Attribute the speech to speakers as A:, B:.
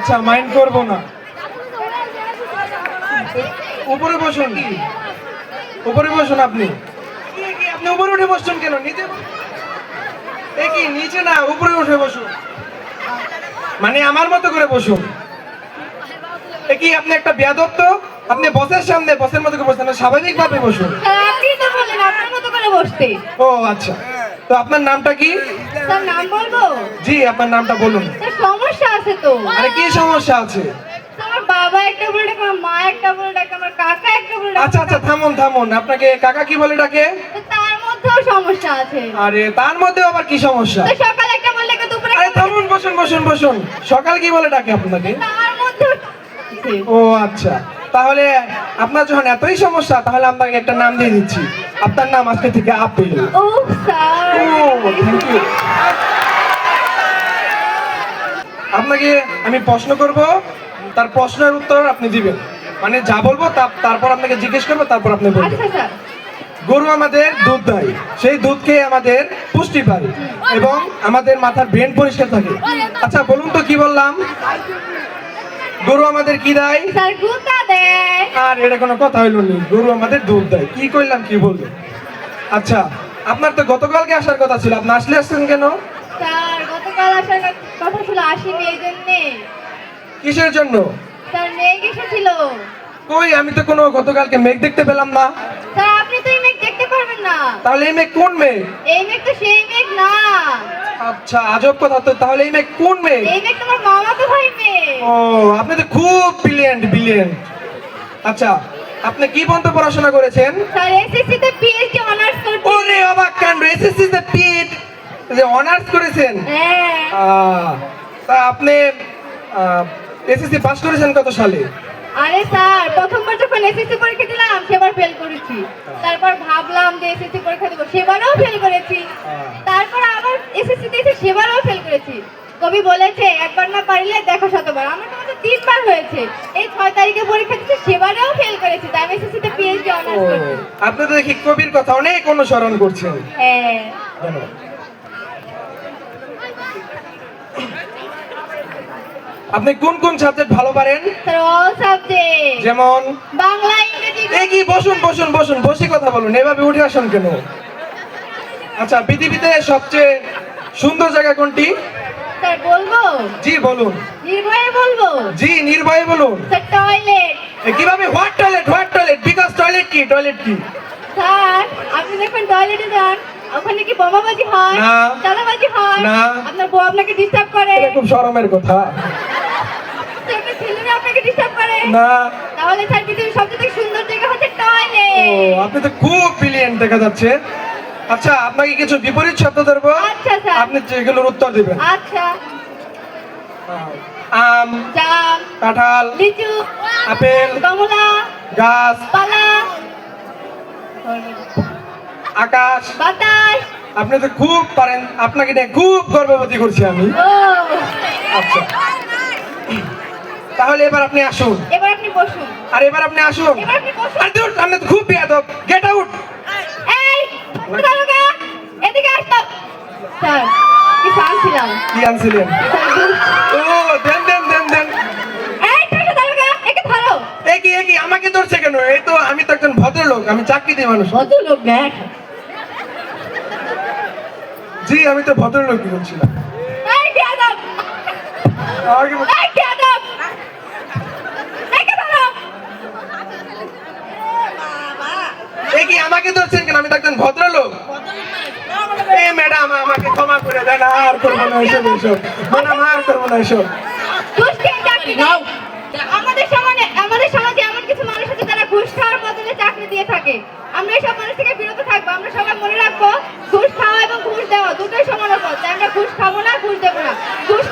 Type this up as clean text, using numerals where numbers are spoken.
A: আচ্ছা মাইন্ড করবো না। উপরে বসুন, উপরে বসুন। আপনি আপনি উপরে উঠে বসছেন কেন? নিচে কি নিচে না, উপরে উঠে বসুন। মানে আমার মতো করে বসুন। কি আপনি একটা বেয়াদব তো? আপনি বসের সামনে বসের মতো করে বসছেন না, স্বাভাবিক ভাবে বসুন।
B: আপনি তো বললেন আপনার মতো করে বসতে।
A: ও আচ্ছা, তো আপনার নামটা কি?
B: স্যার নাম বলবো?
A: জি আপনার নামটা বলুন।
B: স্যার সমস্যা আছে তো।
A: আরে কি সমস্যা আছে?
B: আমার বাবা একটা বলে ডাকে, আমার মা একটা বলে ডাকে, আমার কাকা একটা বলে ডাকে।
A: আচ্ছা আচ্ছা থামুন থামুন, আপনাকে কাকা কি বলে ডাকে?
B: তো তার মধ্যেও সমস্যা আছে।
A: আরে তার মধ্যে আবার কি সমস্যা?
B: তো সকালে একটা বলে ডাকে, দুপুরে
A: আরে থামুন, বসুন বসুন বসুন। সকাল কি বলে ডাকে আপনাকে?
B: তার মধ্যেও আছে।
A: ও আচ্ছা, তাহলে আপনার যখন এতই সমস্যা, তাহলে আপনাকে একটা নাম দিয়ে দিচ্ছি। আপনার নাম আজকে থেকে আপেল।
B: ও স্যার,
A: ও থ্যাংক ইউ। আপনাকে আমি প্রশ্ন করব, তার প্রশ্নের উত্তর আপনি দিবেন। মানে যা বলবো তারপর আপনাকে জিজ্ঞেস করবো, তারপর আপনি বলবেন।
B: আচ্ছা স্যার।
A: গরু আমাদের দুধ দেয়, সেই দুধ খেয়ে আমাদের পুষ্টি পায় এবং আমাদের মাথার ব্রেন পরিষ্কার থাকে। আচ্ছা বলুন তো কি বললাম? গরু আমাদের কি দেয়?
B: স্যার গুতা দেয়।
A: আর এটা কোনো কথা হইল নি, গরু আমাদের দুধ দেয়। কি কইলাম, কি বলবো? আচ্ছা আপনার তো গতকালকে আসার কথা ছিল, আপনি আসছেন কেন?
B: স্যার গতকাল আসার কথা ছিল, আসিনি এই জন্যে।
A: কিসের জন্য?
B: স্যার মেঘ এসেছিল।
A: কই আমি তো কোনো গতকালকে মেঘ দেখতে পেলাম না।
B: স্যার আপনি তো এই মেঘ দেখতে পারবেন না।
A: তাহলে এই মেঘ কোন মেঘ?
B: এই মেঘ তো সেই মেঘ না।
A: আচ্ছা আজব কথা তো, তাহলে এই মেঘ কোন মেঘ?
B: এই মেঘ তোমার মামাতো ভাই মেঘ।
A: ও আপনি তো খুব ব্রিলিয়েন্ট। আচ্ছা আপনি কি পর্যন্ত পড়াশোনা করেছেন?
B: স্যার এসএসসি তে পিএইচডি অনার্স করছি।
A: ওরে অবাক কাণ্ড, এসএসসি তে পিএইচডি যে অনার্স করেছেন?
B: হ্যাঁ।
A: তা আপনি এসএসসি পাস করেছেন কত সালে?
B: আরে স্যার প্রথমবার যখন এসএসসি পরীক্ষা দিলাম সেবার ফেল করেছি। তারপর ভাবলাম যে এসএসসি পরীক্ষা দেবো, সেবারও ফেল করেছি। তারপর আবার এসএসসি দিয়েছি, সেবারও ফেল করেছি। কবি বলেছে একবার না পারলে দেখো শতবার। আমার তো মাত্র 3 বার হয়েছে। এই 6 তারিখে পরীক্ষা দিয়েছি, সেবারেও ফেল করেছি। তাই আমি এসএসসি তে পিএইচডি অনার্স করছি।
A: আপনি তো দেখি কবির কথা অনেক অনুসরণ করছেন।
B: হ্যাঁ।
A: ধন্যবাদ। আপনি কোন কোন সাবজেক্ট ভালো পারেন?
B: Sir all subject.
A: যেমন?
B: বাংলা, ইংরেজি।
A: এই কি বসুন বসুন বসুন, বসে কথা বলুন, এভাবে উঠে আসুন কেন? আচ্ছা পৃথিবীতে সবচেয়ে সুন্দর জায়গা কোনটি?
B: স্যার বলবো?
A: জি বলুন।
B: নির্ভয়ে বলবো?
A: জি নির্ভয়ে বলুন।
B: Sir toilet.
A: কিভাবে? What toilet? বিকজ টয়লেট কি?
B: স্যার আপনি যখন টয়লেটে যান ওখানে কি বোমাবাজি হয়?
A: না।
B: চাঁদাবাজি হয়?
A: না।
B: আপনার বউ আপনাকে ডিস্টার্ব করে?
A: এটা খুব শরমের কথা।
B: স্যার, আপনার ছেলেরা আপনাকে ডিস্টার্ব করে?
A: না।
B: তাহলে স্যার পৃথিবীর সবচেয়ে সুন্দর জায়গা হচ্ছে
A: ও
B: টয়লেট।
A: আপনি তো খুব ব্রিলিয়েন্ট দেখা যাচ্ছে। আচ্ছা আপনাকে কিছু বিপরীত শব্দ ধরবো,
B: আচ্ছা স্যার।
A: আপনি যেগুলোর উত্তর দিবেন।
B: আচ্ছা।
A: আম,
B: জাম,
A: কাঁঠাল,
B: লিচু,
A: আপেল,
B: কমলা,
A: গাছ,
B: পালা,
A: আকাশ।
B: বাতাস।
A: আপনি তো খুব পারেন, আপনাকে নিয়ে খুব গর্ববোধ করছি আমি।
B: ও
A: আচ্ছা তাহলে এবার আপনি আসুন।
B: এবার আপনি বসুন।
A: আর এবার আপনি আসুন।
B: এবার আপনি বসুন।
A: আর দূর, আপনি তো খুব বেয়াদব, গেট আউট।
B: এই দারোগা, এদিকে আসো। স্যার কি শানছিলাম?
A: কি আনছিলেন? ও দেন দেন দেন দেন।
B: এই ছোট দারোগা, একে ধরো।
A: এ কি আমাকে ধরছে কেন? এই তো আমি তো একজন ভদ্রলোক, আমি চাকরিতে মানুষ।
B: ভদ্রলোক দেখ।
A: জি আমি তো ভদ্রলোকই বলছিলাম।
B: এই বেয়াদব,
A: আমাকে
B: এই বেয়াদব, একে ধরো।
A: এ কি আমাকে ধরছেন কেন? আমি তো একজন ভদ্রলোক। এই ম্যাডাম আমাকে ক্ষমা করে দেন, আর করবো না এসব। ম্যাডাম আর করবো না এসব।
B: ঘুষখোর চাকরি দাও। আমাদের সমাজে এমন কিছু মানুষ আছে যারা ঘুষ খাওয়ার বদলে চাকরি দিয়ে থাকে। আমরা এসব মানুষ থেকে বিরত থাকবো। আমরা সবাই মনে রাখবো ঘুষ খাওয়া এবং ঘুষ দেওয়া দুটোই সমান পথ। তাই আমরা ঘুষ খাবো না, ঘুষ দেবো না। ঘুষ